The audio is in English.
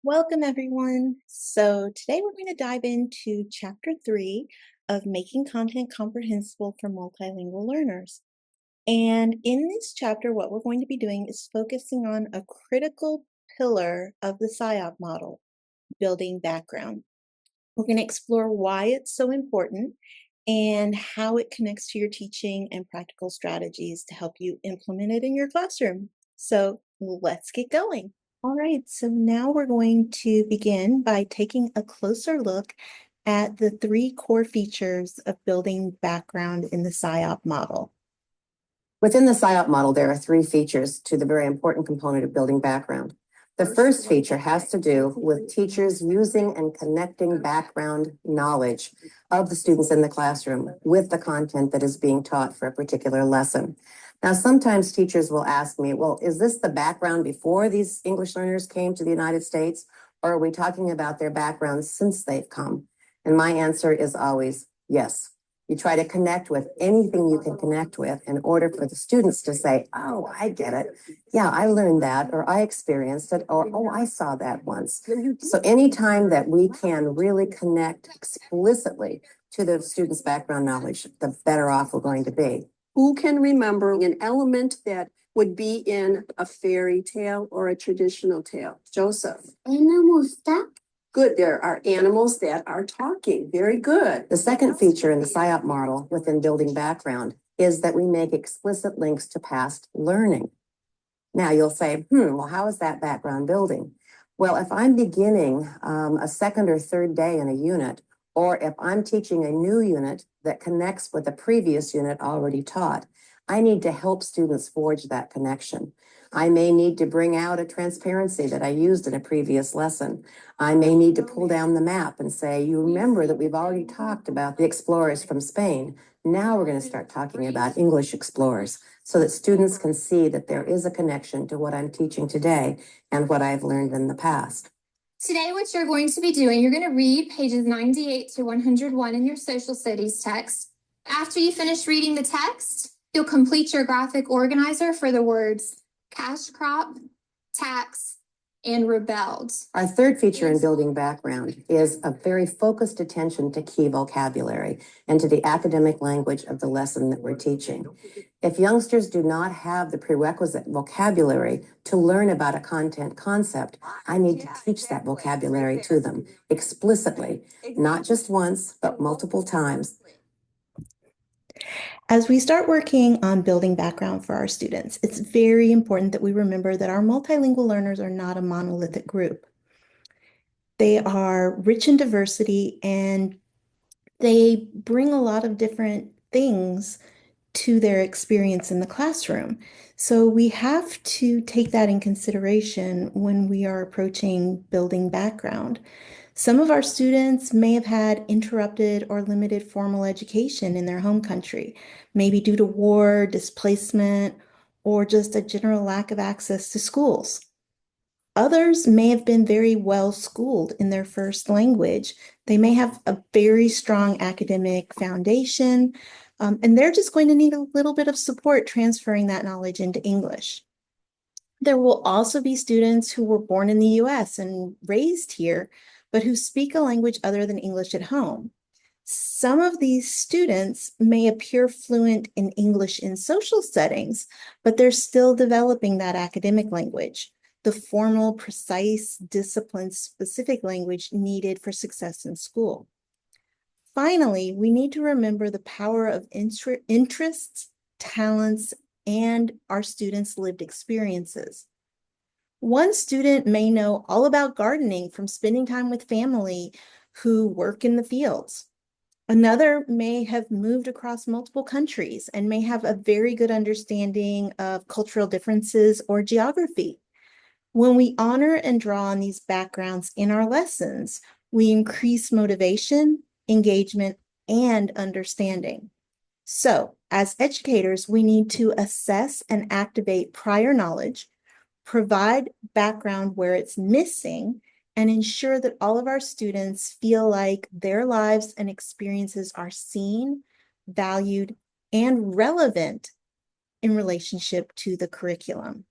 Welcome, everyone. So, today we're going to dive into Chapter 3 of Making Content Comprehensible for Multilingual Learners. And in this chapter, what we're going to be doing is focusing on a critical pillar of the SIOP model, building background. We're going to explore why it's so important and how it connects to your teaching and practical strategies to help you implement it in your classroom. So, let's get going. All right, so now we're going to begin by taking a closer look at the three core features of building background in the SIOP model. Within the SIOP model, there are three features to the very important component of building background. The first feature has to do with teachers using and connecting background knowledge of the students in the classroom with the content that is being taught for a particular lesson. Now, sometimes teachers will ask me, well, is this the background before these English learners came to the United States, or are we talking about their background since they've come? And my answer is always yes. You try to connect with anything you can connect with in order for the students to say, oh, I get it. Yeah, I learned that, or I experienced it, or oh, I saw that once. So anytime that we can really connect explicitly to the students' background knowledge, the better off we're going to be. Who can remember an element that would be in a fairy tale or a traditional tale? Joseph. Animals talk. Good, there are animals that are talking. Very good. The second feature in the SIOP model within building background is that we make explicit links to past learning. Now you'll say, well, how is that background building? Well, if I'm beginning a second or third day in a unit, or if I'm teaching a new unit that connects with a previous unit already taught, I need to help students forge that connection. I may need to bring out a transparency that I used in a previous lesson. I may need to pull down the map and say, you remember that we've already talked about the explorers from Spain. Now we're going to start talking about English explorers so that students can see that there is a connection to what I'm teaching today and what I've learned in the past. Today, what you're going to be doing, you're going to read pages 98 to 101 in your social studies text. After you finish reading the text, you'll complete your graphic organizer for the words cash crop, tax, and rebelled. Our third feature in building background is a very focused attention to key vocabulary and to the academic language of the lesson that we're teaching. If youngsters do not have the prerequisite vocabulary to learn about a content concept, I need to teach that vocabulary to them explicitly, not just once, but multiple times. As we start working on building background for our students, it's very important that we remember that our multilingual learners are not a monolithic group. They are rich in diversity and they bring a lot of different things to their experience in the classroom. So we have to take that in consideration when we are approaching building background. Some of our students may have had interrupted or limited formal education in their home country, maybe due to war, displacement, or just a general lack of access to schools. Others may have been very well schooled in their first language. They may have a very strong academic foundation, and they're just going to need a little bit of support transferring that knowledge into English. There will also be students who were born in the US and raised here, but who speak a language other than English at home. Some of these students may appear fluent in English in social settings, but they're still developing that academic language, the formal, precise, discipline-specific language needed for success in school. Finally, we need to remember the power of interests, talents, and our students' lived experiences. One student may know all about gardening from spending time with family who work in the fields. Another may have moved across multiple countries and may have a very good understanding of cultural differences or geography. When we honor and draw on these backgrounds in our lessons, we increase motivation, engagement, and understanding. So, as educators, we need to assess and activate prior knowledge, provide background where it's missing, and ensure that all of our students feel like their lives and experiences are seen, valued, and relevant in relationship to the curriculum.